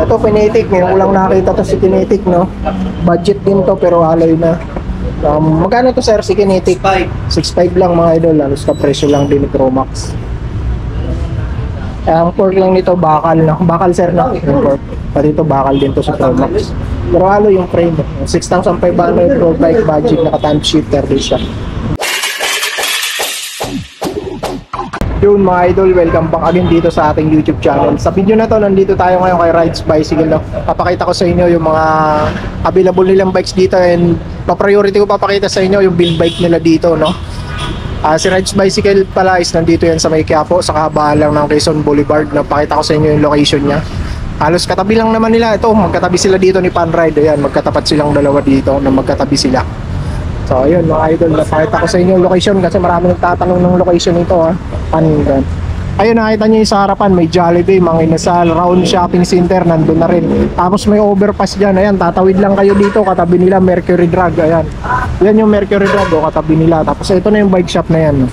Ito, Kinetic. Ngayon ko lang nakita to si Kinetic, no? Budget din to, pero alloy na. Magkano to, sir, si Kinetic? 6.5 lang, mga idol. Halos ka presyo lang din ni Cromax. Ang fork lang nito, bakal, no? Bakal, sir, no? Yung fork. Pati ito, bakal din to sa Cromax. Pero alloy yung frame. 6,500 road bike budget, naka-time shifter din siya. Yun mga idol, welcome back again dito sa ating YouTube channel. Sa video na to, nandito tayo ngayon kay Rides Bicycle, no? Papakita ko sa inyo yung mga available nilang bikes dito, and pa-priority ko papakita sa inyo yung build bike nila dito, no? Si Rides Bicycle pala is nandito yan sa may Quiapo, sa kahabaan lang ng Quezon Boulevard. Napakita ko sa inyo yung location niya. Halos katabi lang naman nila ito, magkatabi sila dito ni Panride. Ayan, magkatapat silang dalawa dito na magkatabi sila. So ayun mga idol, napakita ko sa inyo yung location kasi marami nagtatanong ng location nito, ha. Panindan. Ayun, nakita nyo yung sa harapan, may Jollibee, Mang Inasal, Round Shopping Center, nandun na rin. Tapos may overpass dyan, ayan, tatawid lang kayo dito, katabi nila Mercury Drug, ayan. Yan yung Mercury Drug, o, katabi nila. Tapos ito na yung bike shop na yan.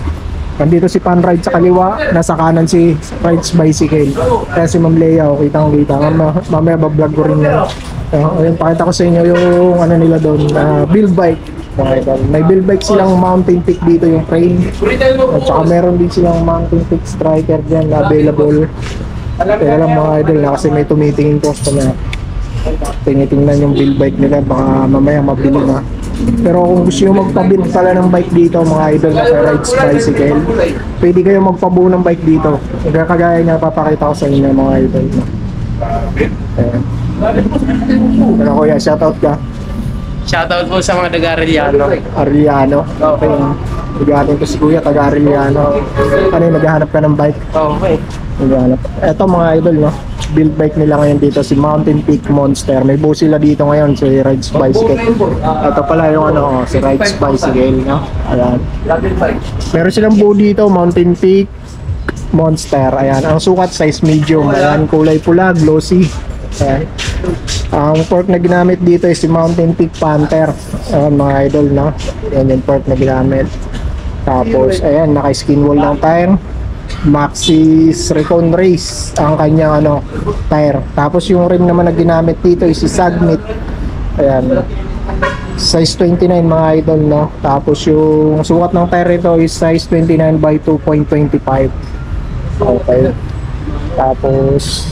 Nandito si Panride sa kaliwa, nasa kanan si Rides Bicycle. Kaya si Ma'am Lea, kitang-kita. Mamaya bablog ko rin yan. Ayun, pakita ko sa inyo yung ano nila doon, build bike. May build bike silang Mountain Peak dito yung frame. At saka meron din silang Mountain Peak Striker dyan na available. Kaya lang mga idol na kasi may tumitingin customer. Tinitingnan yung build bike nila, baka mamaya mabili na. Pero kung gusto nyo magpabuild pala ng bike dito mga idol na Rides Bicycle, pwede kayo magpabuo ng bike dito. Kagaya niya papakita ko sa inyo mga idol. Pero kuya, shoutout ka. Shoutout po sa mga taga-Arellano. Arellano? Okay. Naghahanap ko si kuya, taga-Arellano. Ano yung naghahanap ka ng bike? Okay. Naghahanap. Eto mga idol, no? Build bike nila ngayon dito, si Mountain Peak Monster. May buo sila dito ngayon, si Rides Bicycle. Ito pala yung ano, si Rides Bicycle, no? Ayan. Meron silang buo dito, Mountain Peak Monster. Ayan, ang sukat size medium. Ayan, kulay pula, glossy. Ayan. Ang fork na ginamit dito is si Mountain Peak Panther. Ayan mga idol, no? Ayan yung fork na ginamit. Tapos, ayan, naka-skin wall ng tire. Maxxis Recon Race ang kanyang ano, tire. Tapos yung rim naman na ginamit dito is si Sagnit. Ayan. Size 29 mga idol, no? Tapos yung sukat ng tire ito is size 29 by 2.25. Okay. Tapos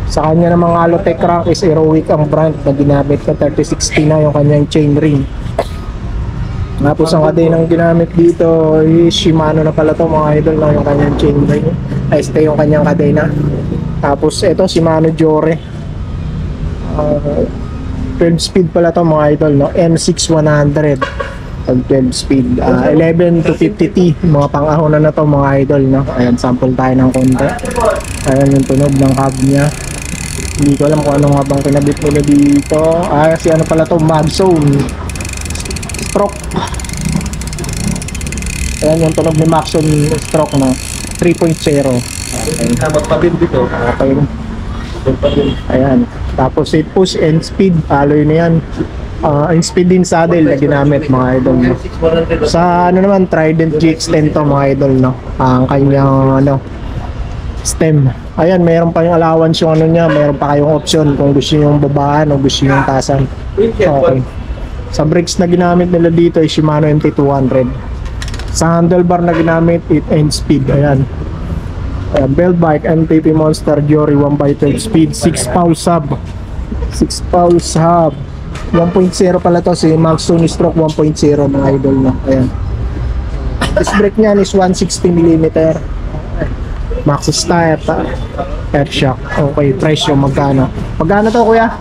sa kanya namang Alotech crank is Heroic ang brand na ginamit na 3060 na yung kanyang chain ring. Tapos ang kadenang ginamit dito is Shimano na pala to mga idol, na yung kanyang chain ring. Este yung kanyang kadena. Tapos ito Shimano Jore. 12 speed pala to mga idol, no? M6100. 12 speed. 11 to 50T. Mga pang-ahon na to mga idol, no? Ayan, sample tayo ng konti. Ayan yung tunog ng cab niya. Hindi ko alam kung ano nga bang kinabit nila dito. Si ano pala to, Maxzone stroke. Ayan yung tunog ni Maxzone stroke, no? 3.0. Magpabin dito. Okay. Ayan. Tapos si push and speed, alloy na yan. And speed din saddle na ginamit mga idol, no? Sa ano naman, Trident GX10 to mga idol, no? Ang kanyang ano, stem. Ayan, mayroon pa yung allowance yung ano niya, mayroon pa kayong option kung gusto niyo yung babaan o gusto niyo yung tasan. Okay. Sa brakes na ginamit nila dito ay Shimano MT200. Sa handlebar na ginamit, it and speed. Ayan. Belt bike MTP Monster Jory 1x12 speed, 6 pulse hub. 6 pulse hub. 1.0 pala to, si Maxzone stroke 1.0 mga idol, na. Ayan. This brake niyan is 160mm. Maxxis tire, air shock. Okay, presyo magkano? Magkano to kuya?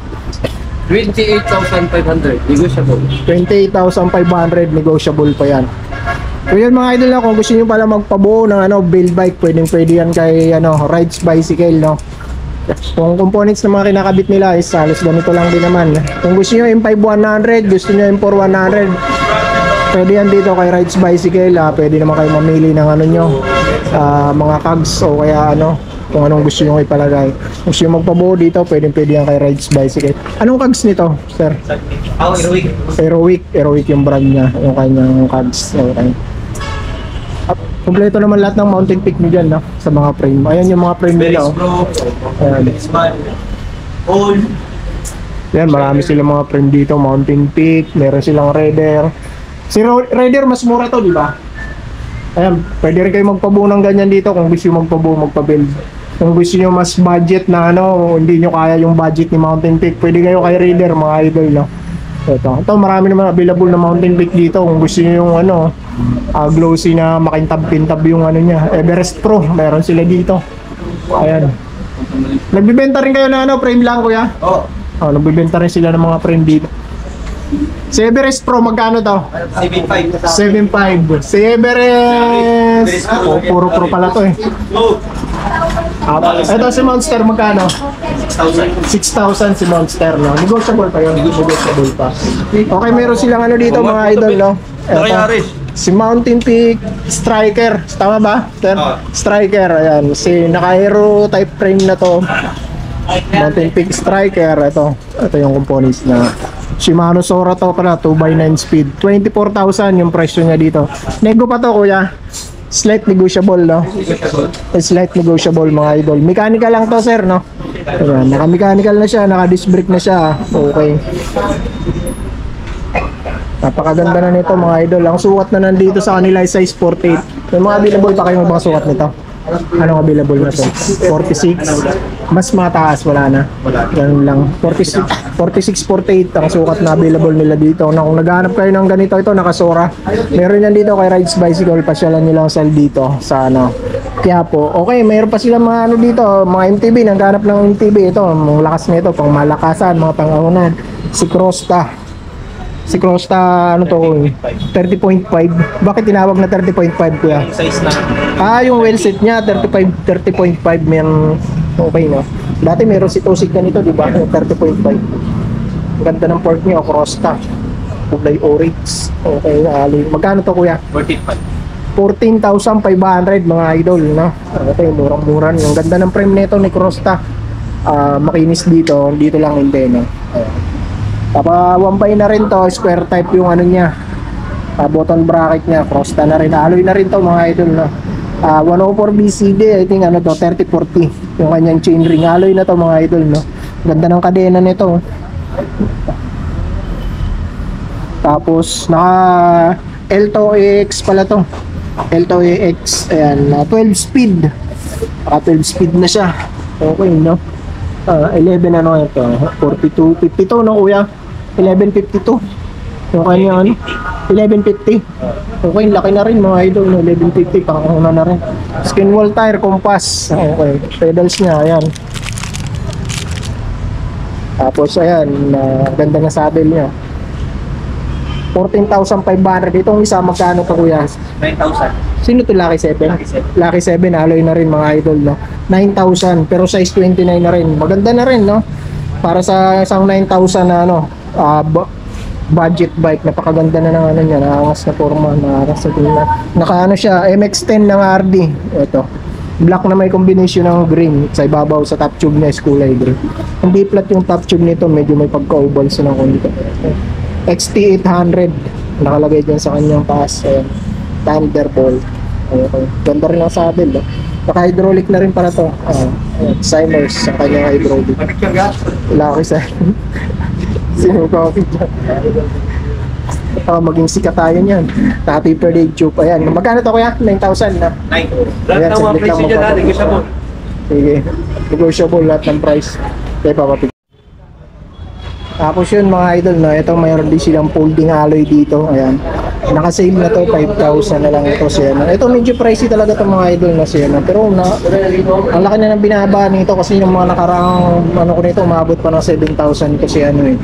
28,500. Negotiable. 28,500, negotiable pa yan. So yun mga idol, na kung gusto niyo pala magpabuo ng ano, build bike, pwede yan kay ano, Rides Bicycle, no? Kung components na mga kinakabit nila is halos ganito lang din naman. Kung gusto niyo M5100, gusto niyo M4100, pwede yan dito kay Rides Bicycle. Pwede naman kayo mamili ng ano nyo, mga cogs o kaya ano, kung anong gusto nyo ipalagay. Kung gusto nyo magpabuo dito, pwede yan kay Rides Bicycle. Anong cogs nito, sir? Heroic. Heroic yung brand niya, yung kanyang cogs. Okay. Kompleto naman lahat ng Mountain Peak nyo dyan, no? Sa mga frame. Ayan yung mga frame nila, oh. Ayan. All. Yan, marami silang mga frame dito, Mountain Peak, meron silang Raider. Si Raider mas mura to, di ba? Ayan, pwede rin kayo magpabuo ng ganyan dito kung gusto nyo magpabuo, magpabuild. Kung gusto nyo mas budget na ano, hindi nyo kaya yung budget ni Mountain Peak, pwede kayo kay Raider, mga idol, no? Ito marami naman available na Mountain Peak dito kung gusto nyo yung ano, glossy na makintab-pintab yung ano niya. Everest Pro, meron sila dito. Ayan. Nagbibenta rin kayo na ano, frame lang, kuya? Oo. Nagbibenta rin sila ng mga frame dito. Si Everest Pro, magkano to? 7.5. 7.5. Si Everest... Oh, puro pro pala to eh. Oh. Ito si Monster, magkano? 6,000 si Monster, no? Negotiable pa yun. Negotiable pa. Okay, meron silang ano dito, mga idol, no? Ito, si Mountain Peak Striker. Tama ba? Striker, ayan. Si naka-aero type frame na to. Mountain Peak Striker, ito yung components na Shimano Sora to pala, 2x9 speed, 24,000 yung presyo niya dito. Nego pa to, kuya? Slight negotiable, no? Slight negotiable, mga idol. Mechanical lang to, sir, no? Ayan, naka-mechanical na siya, naka-disc brake na siya. Okay. Napakaganda na nito, mga idol. Ang sukat na nandito sa kanila ay size 48. May mga available pa kayong mga sukat nito? Anong available na to? 46. Mas mataas, wala na. Ganun lang. 46, 48 ang sukat na available nila dito. Na kung naghahanap kayo ng ganito, ito nakasora. Meron yan dito kay Rides Bicycle. Pasyalan nyo lang sell dito sa ano, Quiapo. Okay, mayroon pa sila mga ano dito, mga MTB. Naghahanap ng MTB. Ito, ang lakas nito, pang malakasan, mga pangahunan. Si Crosta. Si Crosta, ano to, 30.5. Bakit tinawag na 30.5, kuya? Size na. Yung wheel set niya, 30.5 may okay, no? Dati meron si Tosig ganito, di ba? 30.5. Ang ganda ng pork niya, Crosta. Kulay orange. Okay, magkano to, kuya? 14,500, mga idol, no? Okay, murang-mura. Ang ganda ng frame nito ni Crosta. Makinis dito lang hindi, no? Tapa 1x na rin to, square type yung ano niya, button bracket niya, Crosta na rin, alloy na rin to, mga idol, no? 104 BCD, I think ano to, 3040 yung kanyang chain ring, alloy na to, mga idol, no? Ganda ng kadena nito. Tapos naka L2AX pala to, L2AX, ayan, 12 speed, 12 speed na siya. Okay, no? 11 ano ito, 42, 52, no, kuya? 1152 yung kanya ano, 1150. Okay, laki na rin, mga idol, no? 1150, panguna na rin. Skin wall tire, compass. Okay, pedals niya, ayan. Tapos ayan, ganda na saddle niya. 14,500. Itong isa, magkano ka, kuya? 9,000. Sino to, Lucky 7? Lucky 7, alloy na rin, mga idol, no? 9,000, pero size 29 na rin. Maganda na rin, no? Para sa isang 9,000 na ano, budget bike, napakaganda na ng ano niya, naangas na forma, naangas na tingnan. Naka ano siya, MX-10 ng RD. Ito. Black na may combination ng green. Sa ibabaw, sa top tube niya is kulay green. Hindi flat yung top tube nito, medyo may pagka-oval sa ng konti. XT800 nakalagay dyan sa kanyang pass. Ayan. Thunderbolt. Ayan. Ganda rin ang saddle, no? Naka-hydraulic na rin para to. Simers sa kanyang hydraulic. Lucky sa sino coffee dyan. Maging sikat tayo niyan. Happy birthday tube. Ayan. Magkano to, kuya? 9,000 na. 9. Ayan, Lahat ng mga saglit presyo lang dyan natin, gusto mo. Sige. Negotiable lahat ng price. Kaya papapig. Tapos yun, mga idol, no, ito mayroon din silang folding alloy dito. Ayan. Naka-sale na to, 5,000 na lang ito siya. Ito medyo pricey talaga itong mga idol na siya. Pero ang laki na ng binaba nito kasi yung mga nakaraang ano ko nito, umabot pa ng 7,000 kasi ano eh.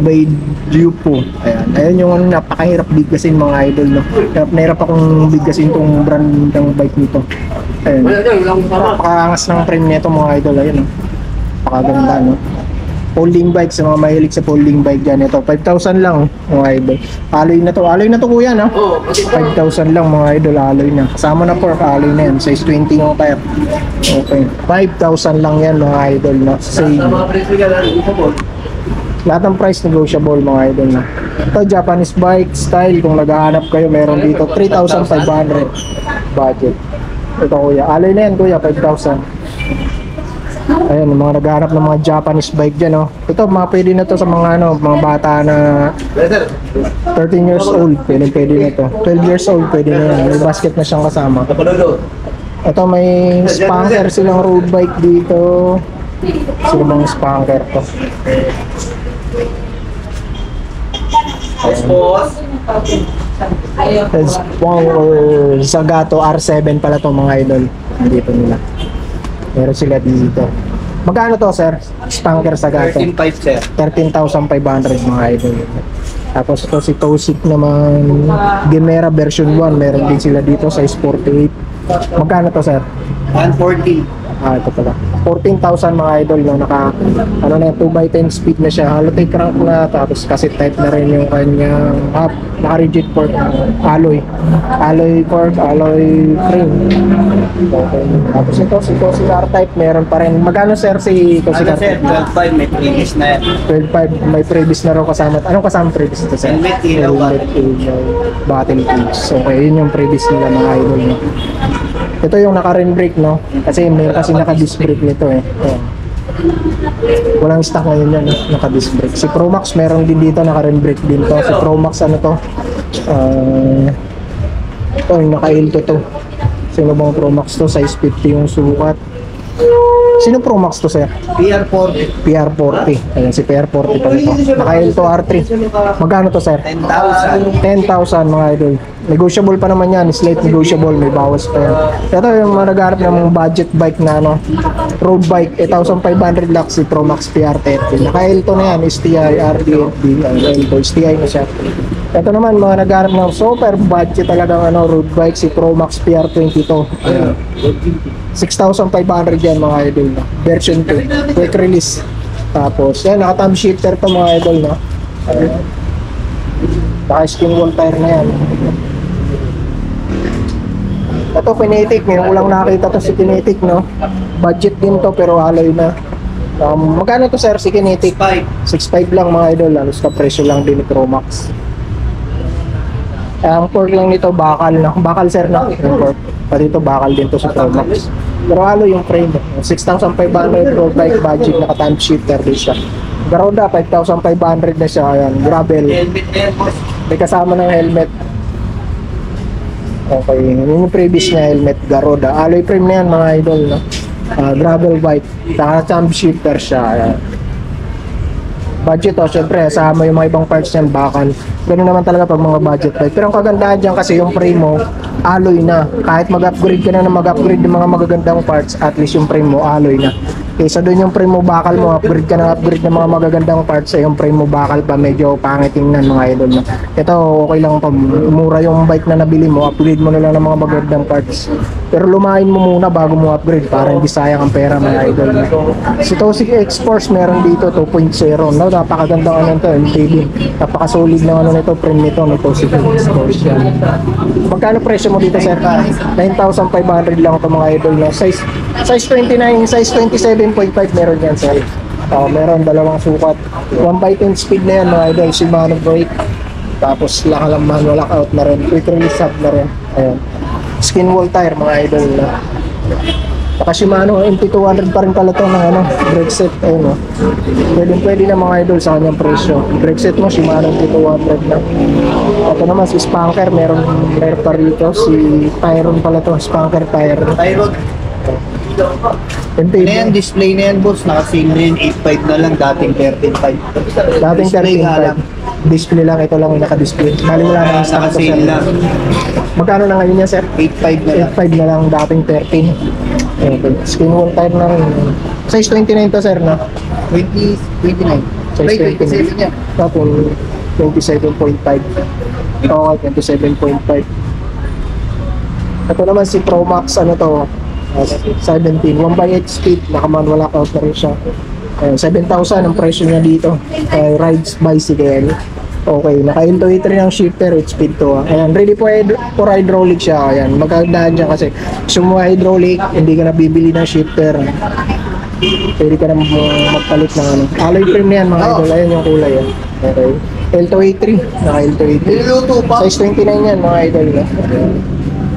By Dupo. Ayan. Ayan yung ano, napakahirap bigkasin, mga idol, no. Nahirap akong bigkasin itong brand ng bike nito. Ayan. Napakaangas ng frame nito, mga idol. Ayan, no. Napakaganda, no. Folding bike, sa mga mahilig sa folding bike dyan, ito 5,000 lang, mga idol. Alloy na to, kuya, no? 5,000 lang, mga idol, alloy na. Kasama na fork, alloy na yan, size 20 yung tire. Okay, 5,000 lang yan, mga idol, no? Same. Lahat ng price negotiable, mga idol, no? Ito, Japanese bike style, kung naghahanap kayo, meron dito 3,500 budget. Ito, kuya, alloy na yan, kuya, 5,000. Ayan, yung mga naghahanap ng mga Japanese bike dyan, oh. Ito, mga pwede na to sa mga ano, mga bata na 13 years old, pwede na to. 12 years old, pwede na yan. May basket na siyang kasama. Ito, may spanker silang road bike dito. Sino bang spanker to? Boss. Spanker Zagato R7 pala to mga idol. Dito nila. Meron sila dito. Magkano to, sir? Spanker Zagato. 13.5 sir. 13,500 mga idol. Tapos ito si Tosik naman, Gemera version 1, meron din sila dito sa 48. Magkano to, sir? 140. Ah, ito pala. 14,000 mga idol na ano na 2x10 speed na siya. Halotay crank na, tapos cassette type na rin yung kanyang naka-rigid fork, alloy. Alloy fork, alloy frame. Okay. Tapos ito, si Cosicar type, meron pa rin. Magkano, sir, si Cosicar Ano sir? type? 12.5 may previous na yan. 12.5, may previous na raw kasama. Anong kasama previous ito, sir? Helmet, ilaw, Helmet, ilaw, battle cage. Okay, yun yung previous nila mga idol. No? Ito yung naka-rim brake, no? Kasi meron kasi naka-disc brake nito eh. Ayan. Walang stock ngayon yan, no? Naka-disc brake. Si Promax meron din dito, naka-rim brake din to. Si Promax ano to? Ito yung naka-L to. Sino bang Promax to? Size 50 yung sukat. Sino Promax to, sir? PR40. PR40. Ayan, si PR40 pa ito. Naka-L to R3. Magkano to, sir? 10,000. 10,000 mga idol. Negotiable pa naman yan, slight negotiable, may bawas pa yan. Ito yung mga nagharap ng mga budget bike na ano, road bike, 8,500 lakh si Promax PR30. Naka-Elto na yan, STI, RDFB, Elto, STI na siya. Ito naman, mga nagharap ng super budget talagang ano, road bike, si Promax PR22. Ayan. 6,500 yan mga idol na. Version 2, quick release. Tapos, yan, naka-thumb shifter to mga idol na. Ayan. Naka-skin wall tire na yan. Ito, Kinetic. Ngayon ko lang nakita to si Kinetic, no? Budget din to, pero alloy na. Magkano to, sir, si Kinetic? 6.5 lang, mga idol. Halos ka presyo lang din ni Promax. Ang fork lang nito, bakal, no? Bakal, sir, no? Yung fork. Pati ito, bakal din to sa Promax. Pero alloy yung frame. 6,500 road bike budget, naka-time shifter din siya. Garuda, 5,500 na siya. Ayan, gravel. Helmet na yan, boss. May kasama ng helmet. Okay, yun yung previous niya helmet, Garuda. Alloy frame na yan mga idol, no? Gravel bike. Naka-thumb shifter siya. Ayan. Budget, oh, syempre, kasama yung mga ibang parts niyan, bakal. Ganun naman talaga pag mga budget bike. Pero ang kagandahan dyan kasi yung frame mo, alloy na. Kahit mag-upgrade ka na mag-upgrade ng mga magagandang parts, at least yung frame mo, alloy na. Kaysa doon yung frame mo bakal mo, upgrade ka ng upgrade ng mga magagandang parts, ay yung frame mo bakal pa, medyo pangit tingnan mga idol. No? Ito, okay lang pa, mura yung bike na nabili mo, upgrade mo na lang ng mga magagandang parts. Pero lumain mo muna bago mo upgrade para hindi sayang ang pera mga idol. No? Si Tosik X-Force meron dito 2.0, no? Napakagandang ano ito, MTB. Napakasolid ng ano nito, frame nito, no? Tosik X-Force yan. Magkano presyo mo dito, sir? 9,500 lang ito mga idol. No? Size 29, size 27.5 meron yan, sir. Meron dalawang sukat. 1x10 speed na yan mga idol. Shimano brake. Tapos lakalaman, wala out na rin. Quick release hub na rin. Ayan. Skin wall tire mga idol na. Saka Shimano MT200 pa rin pala ito ng ano, brake set. Ayun, no? Pwede na mga idol sa kanyang presyo. Brake set mo, Shimano MT200 na. Ito naman si Spanker, meron pa rito. Si Tyron pala to, Spanker Tyron. Tyrod. MTB. Na yan, display na yan, boss. Naka-sale na yan. 8.5 na lang. Dating 13.5. Dating Display nga 13.5. lang. Display lang, ito lang yung naka-display. Mali wala na yung stock to, sir. Naka-sale lang. Magkano na ngayon yan, sir? 8.5 na lang. 8.5 na lang, dating 13. Okay. Skin wall tire na rin. Size 29 to, sir, no? 29. Size 27 yan. Tapos 27.5. Okay, 27.5. Ito naman si Promax, ano to? 17, 1x8 speed, naka-manual lockout na rin siya. 7,000 ang presyo niya dito. Rides bicycle. Okay, naka-L2A3 ng shifter, 8 speed to. Ayan, ready for hydraulic siya. Ayan, magkagandaan dyan kasi gusto mo hydraulic, hindi ka na bibili ng shifter. Pwede ka na magpalit ng ano. Alloy frame na yan mga idol, ayan yung kulay. Okay. L2A3, naka-L2A3. Niluto pa. Size 29 yan mga idol.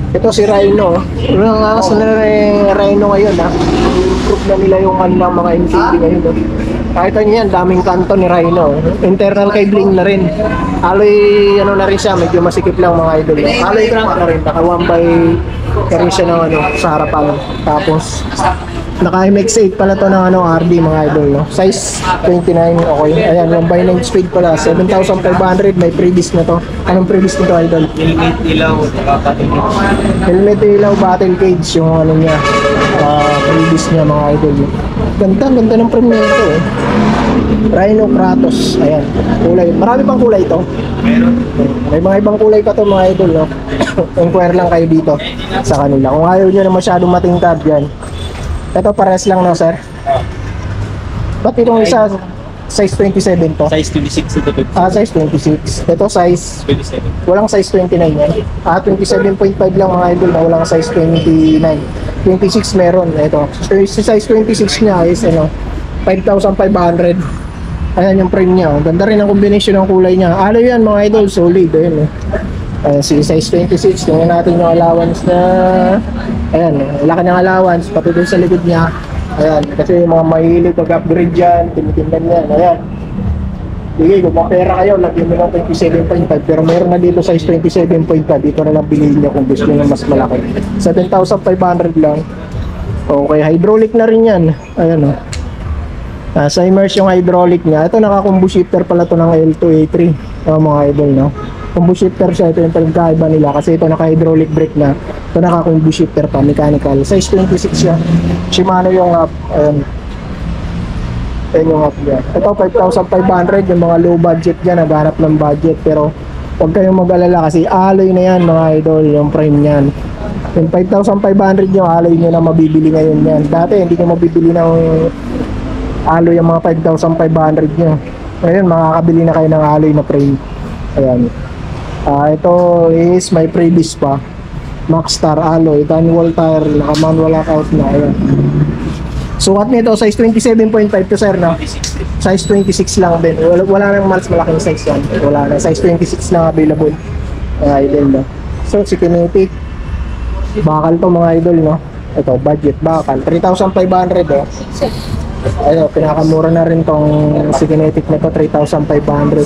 Ito si Rhino. Ano nga sa Rhino ngayon ha? na-improve na nila yung ano ng mga MTB ngayon. No? Kahit yan, daming kanto ni Rhino. Internal cabling na rin. Alloy, ano na rin siya, medyo masikip lang mga idol. No? Alloy crank na rin, naka 1x na rin siya ng ano, sa harapan. Tapos, naka MX8 pala to ng ano, RD mga idol. No? Size 29, okay. Ayan, 1x9 speed pala, 7,500, may previous na to. Anong previous nito idol? Helmet ilaw, kapatid. Helmet ilaw, battle cage, yung ano niya, previous niya mga idol. Ganda ng premium ito eh. Rhino Kratos, ayan, kulay. Marami pang kulay ito. Meron. May mga ibang kulay pa to mga idol, no? Inquire lang kayo dito sa kanila. Kung ayaw nyo na masyadong matingkad yan. Ito pares lang no sir? Ba't itong isa size 27 to? Size 26 ito. Size 26. Ito size 27. walang size 29 yan. 27.5 lang mga idol na walang size 29. 26 meron. Ito. Si size 26 niya is ano, 5,500. Ayan yung frame niya. Ganda rin ang combination ng kulay niya. Alloy yan mga idol, solid. Ayan eh. Si size 26, tingnan natin yung allowance na, ayan, laki ng allowance, pati doon sa likod niya. Ayan, kasi yung mga mahilig mag-upgrade dyan, tinitindan yan, ayan. Sige, kung mapera kayo, lagyan mo ng 27.5, pero meron na dito size 27.5, dito na lang bilhin nyo kung gusto nyo mas malaki. 7,500 lang. Okay, hydraulic na rin yan. Ayan o. Sa immerse yung hydraulic niya. Ito naka-combo shifter pala to ng L2A3. Mga idol, no? Combo shifter siya, ito yung pagkaiba nila kasi ito naka-hydraulic brake na. Ito naka-combo shifter pa, mechanical. Size 26 siya. Shimano yung up. Ayan. Ayan yung up niya. Ito 5,500, yung mga low budget dyan, naghanap ng budget. Pero huwag kayong mag-alala kasi alloy na yan mga idol, yung frame niyan. Yung 5,500 yung alloy nyo na mabibili ngayon yan. Dati hindi nyo mabibili ng alloy yung mga 5,500 nyo. Ngayon makakabili na kayo ng alloy na frame. Ayan. Ito is may previous pa. Maxstar alloy, manual tire, naka-manual lockout na. Ayan. Sukat nito size 27.5 to sir, no? Size 26 lang din. Wala nang mas malaking size yan. Wala na. Size 26 lang available. Idol, no? So, si Kinetic. Bakal to mga idol, no? Ito, budget bakal. 3,500, oh. Ayun, pinakamura na rin tong si Kinetic na to, 3,500.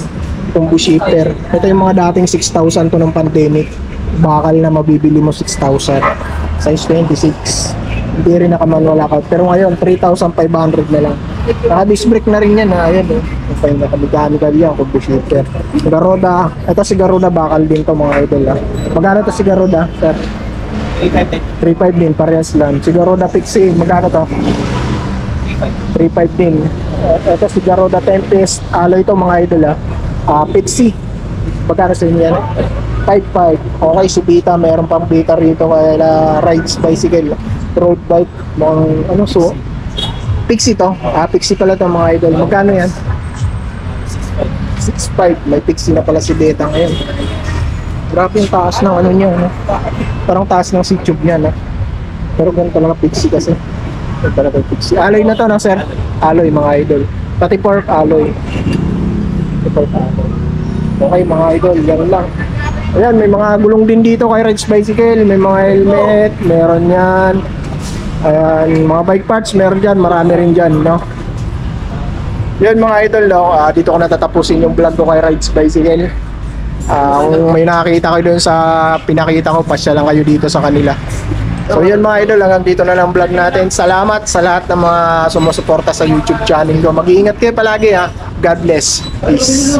Itong bushifter. Ito yung mga dating 6,000 to ng pandemic. Bakal na mabibili mo 6,000. Size 26. Hindi rin naka-manual lockout. Pero ngayon, 3,500 na lang. Naka-disc brake na rin yan. Ayan eh. Ito yung naka-mechanical yan kung bushifter. Garuda. Ito si Garuda bakal din to mga idol. Magkano to si Garuda? Sir? 3,500 din. Parehas lang. Si Garuda Pixie. Magkano to? 3,500 din. Ito si Garuda Tempest. Alloy to mga idol Pixie. Magkano sa inyo yan? 5,500. Okay, si Bita. Meron pang Bita rito kaya Rides Bicycle. Road bike. Mga ano so? Pixie to. Pixie pala to mga idol. Magkano yan? 6,500. May Pixie na pala si Beta ngayon. Grabe yung taas ng ano niya. No? Parang taas ng C-tube niya. No? Pero ganito lang Pixie kasi. Ito talaga Pixie. Alloy na to no sir? Alloy mga idol. Pati pork alloy. Okay mga idol, gano'n lang. Ayan, may mga gulong din dito kay Rides Bicycle. May mga helmet, meron yan. Ayan, mga bike parts, meron dyan. Marami rin dyan, no? Yan mga idol, no? Dito ko natatapusin yung vlog ko kay Rides Bicycle. Kung may nakakita kayo dun sa pinakita ko, pasya lang kayo dito sa kanila. So yun mga idol, hanggang dito na lang vlog natin. Salamat sa lahat ng mga sumusuporta sa YouTube channel ko. Mag-iingat kayo palagi ha. God bless. Peace.